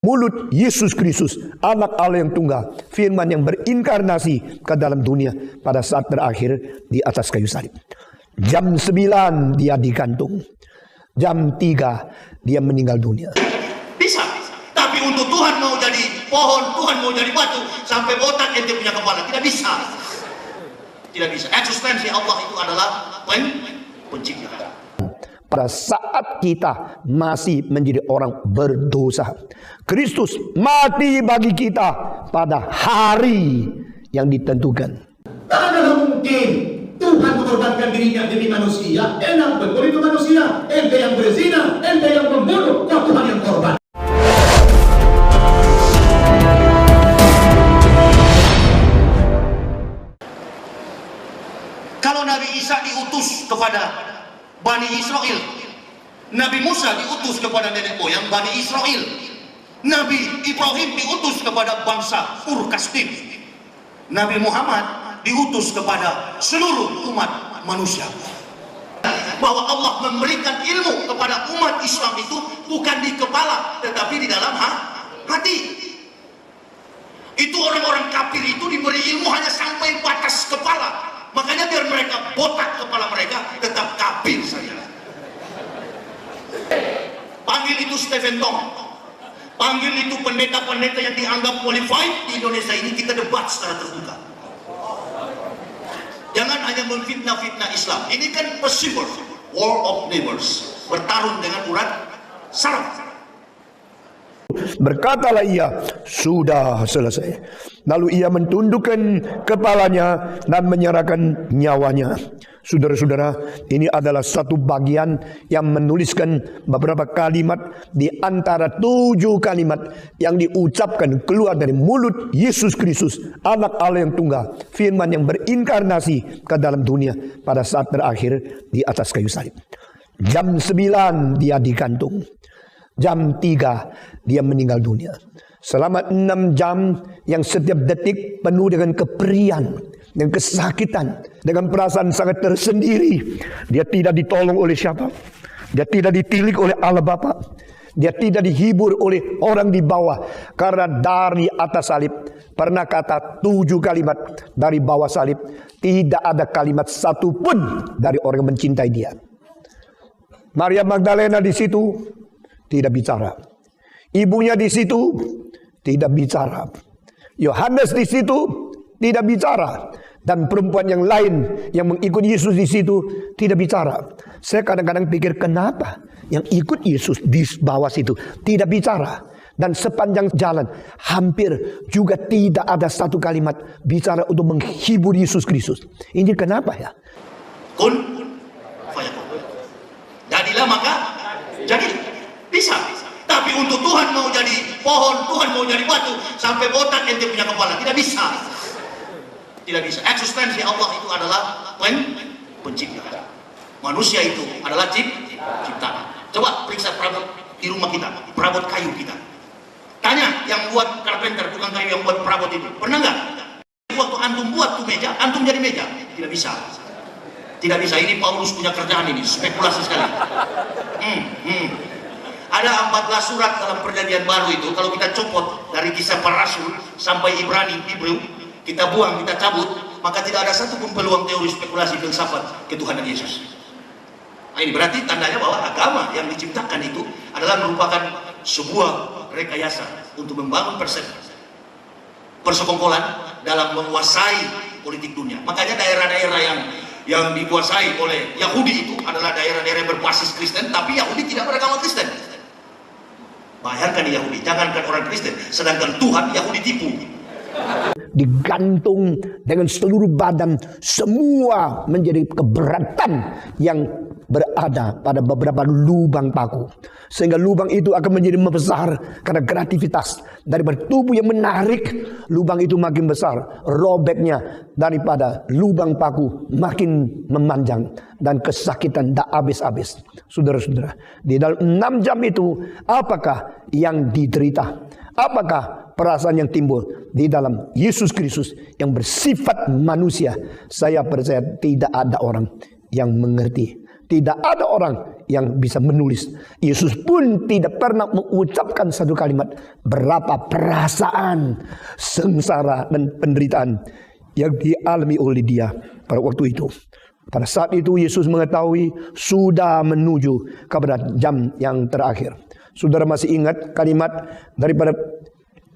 mulut Yesus Kristus, anak Allah yang tunggal, firman yang berinkarnasi ke dalam dunia pada saat terakhir di atas kayu salib. Jam 9 dia digantung, jam 3 dia meninggal dunia. Bisa, tapi untuk Tuhan mau jadi pohon, Tuhan mau jadi batu, sampai botak ente punya kepala, tidak bisa. Tidak bisa. Eksistensi Allah itu adalah pencipta. Pada saat kita masih menjadi orang berdosa, Kristus mati bagi kita pada hari yang ditentukan. Adalah mungkin Tuhan mengorbankan dirinya demi manusia. Enak betul itu manusia. Ente yang berzina, ente yang membunuh, kau Tuhan yang korban. Kalau Nabi Isa diutus kepada Bani Israel, Nabi Musa diutus kepada nenek moyang Bani Israel, Nabi Ibrahim diutus kepada bangsa Ur Kasdim, Nabi Muhammad diutus kepada seluruh umat manusia. Bahwa Allah memberikan ilmu kepada umat Islam itu bukan di kepala, tetapi di dalam hati. Itu orang-orang kafir itu diberi ilmu hanya sampai batas kepala. Makanya biar mereka botak kepala mereka, tetap kafir saja. Panggil itu Stephen Tong, panggil itu pendeta-pendeta yang dianggap qualified di Indonesia ini, kita debat secara terbuka. Jangan hanya memfitnah-fitnah Islam. Ini kan possible war of neighbors, bertarung dengan urat saraf. Berkatalah ia, sudah selesai. Lalu ia mentundukkan kepalanya dan menyerahkan nyawanya. Saudara-saudara, ini adalah satu bagian yang menuliskan beberapa kalimat di antara 7 kalimat yang diucapkan keluar dari mulut Yesus Kristus, anak Allah yang tunggal, firman yang berinkarnasi ke dalam dunia pada saat terakhir di atas kayu salib. Jam 9 dia digantung, jam 3 dia meninggal dunia. Selama 6 jam yang setiap detik penuh dengan keperian, dengan kesakitan, dengan perasaan sangat tersendiri. Dia tidak ditolong oleh siapa, dia tidak ditilik oleh Allah Bapa, dia tidak dihibur oleh orang di bawah. Karena dari atas salib, pernah kata 7 kalimat, dari bawah salib tidak ada kalimat satu pun dari orang yang mencintai dia. Maria Magdalena di situ tidak bicara, ibunya di situ tidak bicara, Yohanes di situ tidak bicara, dan perempuan yang lain yang mengikut Yesus di situ tidak bicara. Saya kadang-kadang pikir, kenapa yang ikut Yesus di bawah situ tidak bicara, dan sepanjang jalan hampir juga tidak ada satu kalimat bicara untuk menghibur Yesus Kristus. Ini kenapa ya? Kun fayakun. Jadilah maka jadi. Bisa. Tapi untuk Tuhan mau jadi pohon, Tuhan mau jadi batu, sampai botak ente punya kepala, tidak bisa. Tidak bisa. Eksistensi Allah itu adalah pencipta. Manusia itu adalah ciptaan. Coba periksa perabot di rumah kita, perabot kayu kita. Tanya yang buat carpenter, tukang kayu yang buat perabot itu, pernah nggak? Waktu antum buat tuh meja, antum jadi meja? Tidak bisa. Tidak bisa. Ini Paulus punya kerjaan ini, spekulasi sekali. Ada 14 surat dalam perjanjian baru itu, kalau kita copot dari kisah para rasul sampai Ibrani, Hebrew, kita buang, kita cabut, maka tidak ada satupun peluang teori spekulasi filsafat ketuhanan Yesus. Nah, ini berarti tandanya bahwa agama yang diciptakan itu adalah merupakan sebuah rekayasa untuk membangun persekongkolan dalam menguasai politik dunia. Makanya daerah-daerah yang dikuasai oleh Yahudi itu adalah daerah-daerah berbasis Kristen, tapi Yahudi tidak beragama Kristen. Bayangkan di Yahudi, jangankan orang Kristen, sedangkan Tuhan Yahudi tipu. Digantung dengan seluruh badan, semua menjadi keberatan yang berada pada beberapa lubang paku, sehingga lubang itu akan menjadi membesar karena kreativitas daripada tubuh yang menarik. Lubang itu makin besar, robeknya daripada lubang paku makin memanjang, dan kesakitan tak habis-habis. Saudara-saudara, di dalam 6 jam itu apakah yang diderita? Apakah perasaan yang timbul di dalam Yesus Kristus yang bersifat manusia? Saya percaya tidak ada orang yang mengerti. Tidak ada orang yang bisa menulis. Yesus pun tidak pernah mengucapkan satu kalimat. Berapa perasaan, sengsara dan penderitaan yang dialami oleh dia pada waktu itu. Pada saat itu Yesus mengetahui sudah menuju kepada jam yang terakhir. Saudara masih ingat kalimat daripada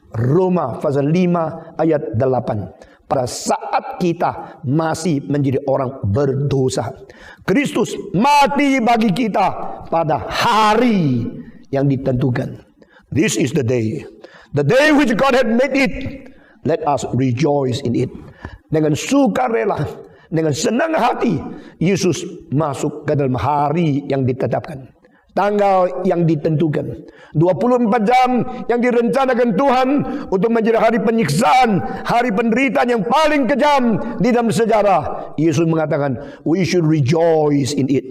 Roma pasal 5 ayat 8. Pada saat kita masih menjadi orang berdosa, Kristus mati bagi kita pada hari yang ditentukan. This is the day which God had made it. Let us rejoice in it. Dengan sukarela, dengan senang hati, Yesus masuk ke dalam hari yang ditetapkan. Tanggal yang ditentukan, 24 jam yang direncanakan Tuhan untuk menjadi hari penyiksaan, hari penderitaan yang paling kejam di dalam sejarah. Yesus mengatakan, we should rejoice in it.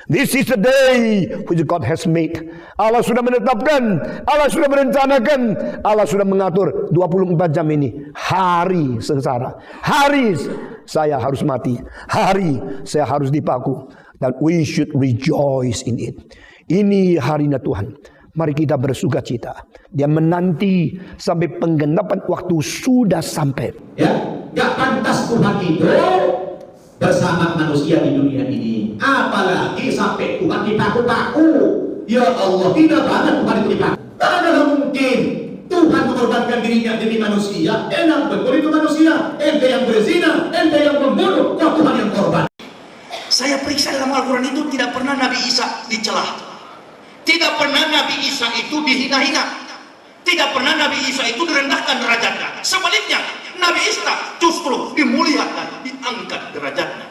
This is the day which God has made. Allah sudah menetapkan, Allah sudah merencanakan, Allah sudah mengatur 24 jam ini. Hari sengsara, hari saya harus mati, hari saya harus dipaku. Dan we should rejoice in it. Ini harinya Tuhan. Mari kita bersuka cita. Dia menanti sampai penggenapan waktu sudah sampai. Ya, gak pantas Tuhan itu bersama manusia di dunia ini. Apalagi sampai Tuhan dipaku-paku. Ya Allah, tidak banget Tuhan itu dipaku. Bagaimana mungkin Tuhan mengorbankan dirinya demi manusia? Enak betul itu manusia. Ente yang berzina, ente yang membunuh, kok Tuhan yang korban? Saya periksa dalam Al-Quran itu tidak pernah Nabi Isa dicela. Tidak pernah Nabi Isa itu dihina-hina. Tidak pernah Nabi Isa itu direndahkan derajatnya. Sebaliknya, Nabi Isa justru dimuliakan, diangkat derajatnya.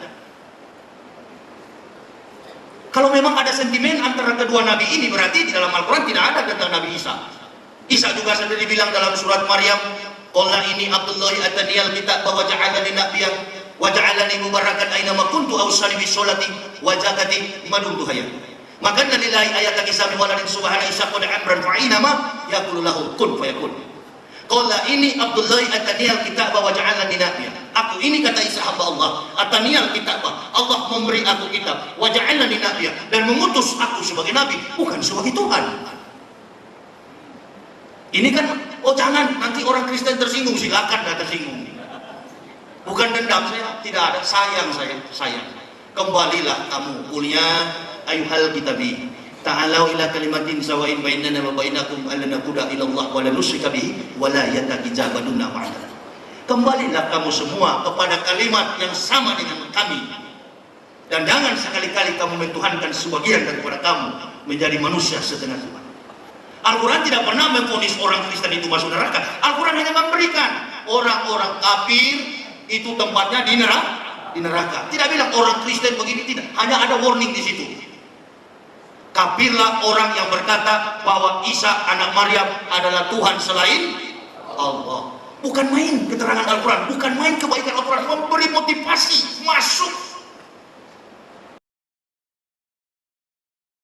Kalau memang ada sentimen antara kedua Nabi ini, berarti di dalam Al-Quran tidak ada tentang Nabi Isa. Isa juga sudah dibilang dalam surat Maryam, qala ini Abdullahi ataniyal kitab wa ja'alani nabiyyan wa ja'alani mubarakan aina ma kuntu awsali bis sholati wa zakati madumtu hayya. Maka nalillahi ayat kisah waladin subhana isa qad amran fa inama yaqulu lahu kun fayakun. Qala ini Abdullahi ataniyal kitab wa ja'alani nabiyyan. Aku ini kata Isa hamba Allah, ataniyal kitab, Allah memberi aku kitab, wa ja'alani nabiyyan, dan mengutus aku sebagai nabi, bukan sebagai Tuhan. Ini kan, oh jangan, nanti orang Kristen tersinggung, silakan dah tersinggung. Bukan dendam saya, tidak ada, sayang saya, sayang. Kembalilah kamu kuliah ayuhal kitabi ta'alau ila kalimatin sawain bainana wa bainakum alla naquda ila Allah wa la nusyrika bihi wa la yatakijabaduna ma'ana. Kembalilah kamu semua kepada kalimat yang sama dengan kami, dan jangan sekali-kali kamu mentuhankan sebagian daripada kamu menjadi manusia setengah Tuhan. Al-Quran tidak pernah memvonis orang Kristen itu masuk neraka. Al-Quran hanya memberikan orang-orang kafir itu tempatnya di neraka. Tidak bilang orang Kristen begini, tidak. Hanya ada warning di situ. Kafirlah orang yang berkata bahwa Isa anak Maryam adalah Tuhan selain Allah. Bukan main keterangan Al-Quran, bukan main kebaikan Al-Quran, memberi motivasi masuk